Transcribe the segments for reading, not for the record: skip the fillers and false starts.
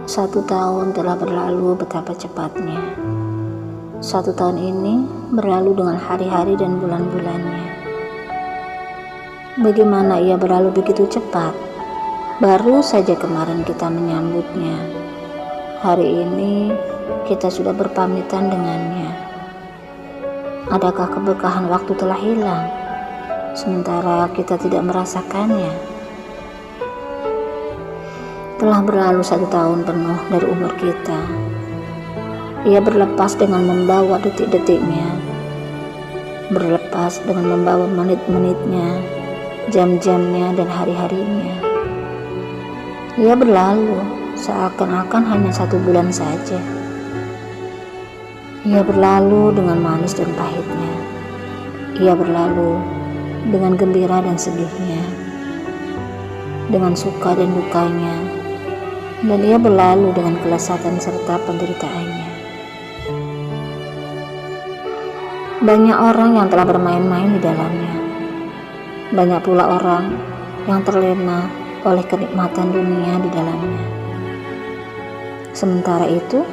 1 tahun telah berlalu betapa cepatnya. 1 tahun ini berlalu dengan hari-hari dan bulan-bulannya. Bagaimana ia berlalu begitu cepat? Baru saja kemarin kita menyambutnya. Hari ini kita sudah berpamitan dengannya. Adakah keberkahan waktu telah hilang, sementara kita tidak merasakannya? Telah berlalu 1 tahun penuh dari umur kita. Ia berlepas dengan membawa detik-detiknya, berlepas dengan membawa menit-menitnya, jam-jamnya, dan hari-harinya. Ia berlalu seakan-akan hanya 1 bulan saja. Ia berlalu dengan manis dan pahitnya. Ia berlalu dengan gembira dan sedihnya, dengan suka dan dukanya, dan ia berlalu dengan kelezatan serta penderitaannya. Banyak orang yang telah bermain-main di dalamnya. Banyak pula orang yang terlena oleh kenikmatan dunia di dalamnya. Sementara itu,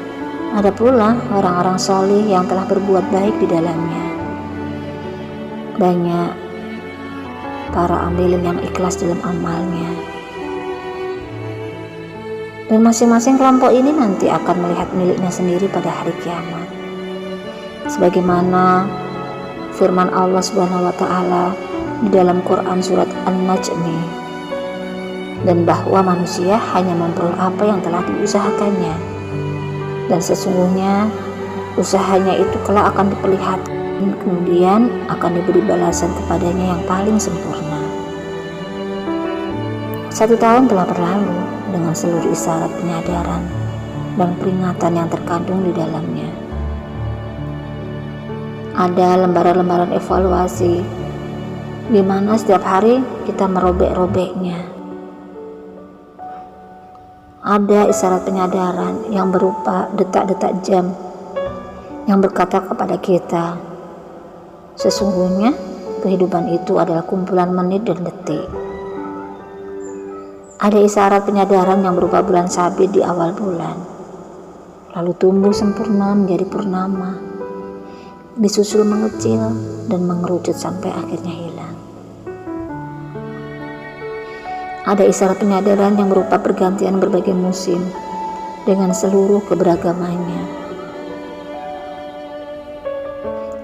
ada pula orang-orang solih yang telah berbuat baik di dalamnya. Banyak para ambilin yang ikhlas dalam amalnya. Dan masing-masing kelompok ini nanti akan melihat miliknya sendiri pada hari kiamat. Sebagaimana firman Allah Subhanahu wa taala di dalam Quran surat An-Najm, dan bahwa manusia hanya memperoleh apa yang telah diusahakannya, dan sesungguhnya usahanya itu kelak akan diperlihatkan, kemudian akan diberi balasan kepadanya yang paling sempurna. 1 tahun telah berlalu dengan seluruh isyarat penyadaran dan peringatan yang terkandung di dalamnya. Ada lembaran-lembaran evaluasi di mana setiap hari kita merobek-robeknya. Ada isyarat penyadaran yang berupa detak-detak jam yang berkata kepada kita, sesungguhnya kehidupan itu adalah kumpulan menit dan detik. Ada isyarat penyadaran yang berupa bulan sabit di awal bulan, lalu tumbuh sempurna menjadi purnama, disusul mengecil dan mengerucut sampai akhirnya hilang. Ada isyarat penyadaran yang berupa pergantian berbagai musim dengan seluruh keberagamannya.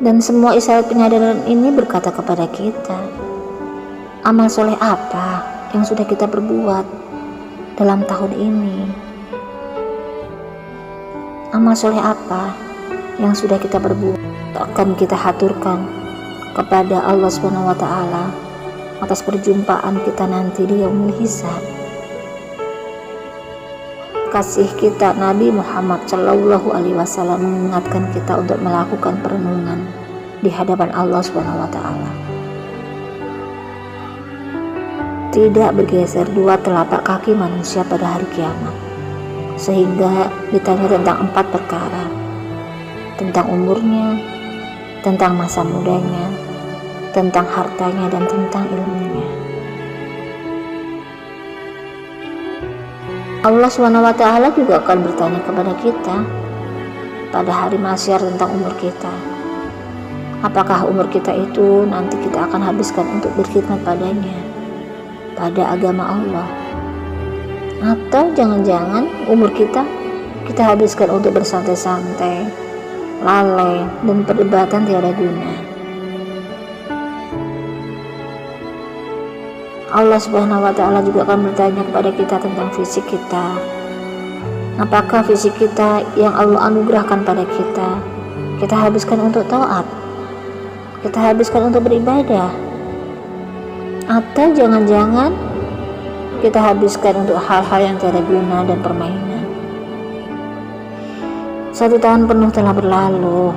Dan semua isyarat penyadaran ini berkata kepada kita, amal soleh apa yang sudah kita perbuat dalam tahun ini? Amal soleh apa yang sudah kita perbuat akan kita haturkan kepada Allah Subhanahu wa taala atas perjumpaan kita nanti di yaumul hisab. Kasih kita Nabi Muhammad Shallallahu alaihi wasallam mengingatkan kita untuk melakukan perenungan di hadapan Allah Subhanahu wa taala. Tidak bergeser 2 telapak kaki manusia pada hari kiamat, sehingga ditanya tentang 4 perkara: tentang umurnya, tentang masa mudanya, tentang hartanya, dan tentang ilmunya. Allah SWT juga akan bertanya kepada kita pada hari mahsyar tentang umur kita. Apakah umur kita itu nanti kita akan habiskan untuk berkhidmat padanya, pada agama Allah, atau jangan-jangan umur kita habiskan untuk bersantai-santai, lalai, dan perdebatan tiada guna. Allah Subhanahu wa taala juga akan bertanya kepada kita tentang fisik kita. Apakah fisik kita yang Allah anugerahkan pada kita habiskan untuk taat, kita habiskan untuk beribadah, atau jangan-jangan kita habiskan untuk hal-hal yang tiada guna dan permainan. 1 tahun penuh telah berlalu,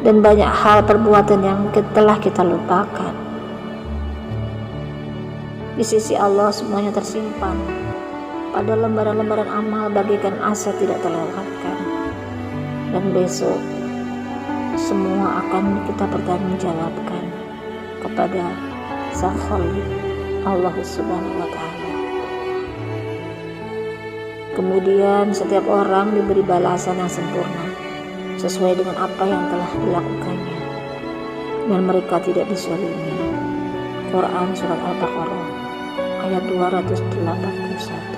dan banyak hal perbuatan yang telah kita lupakan. Di sisi Allah semuanya tersimpan pada lembaran-lembaran amal bagaikan aset tidak terlewatkan, dan besok semua akan kita pertanggungjawabkan kepada Sang Khalik Allah Subhanahu wa taala. Kemudian setiap orang diberi balasan yang sempurna sesuai dengan apa yang telah dilakukannya, dan mereka tidak dizalimi. Quran Surat Al-Baqarah ayat 281.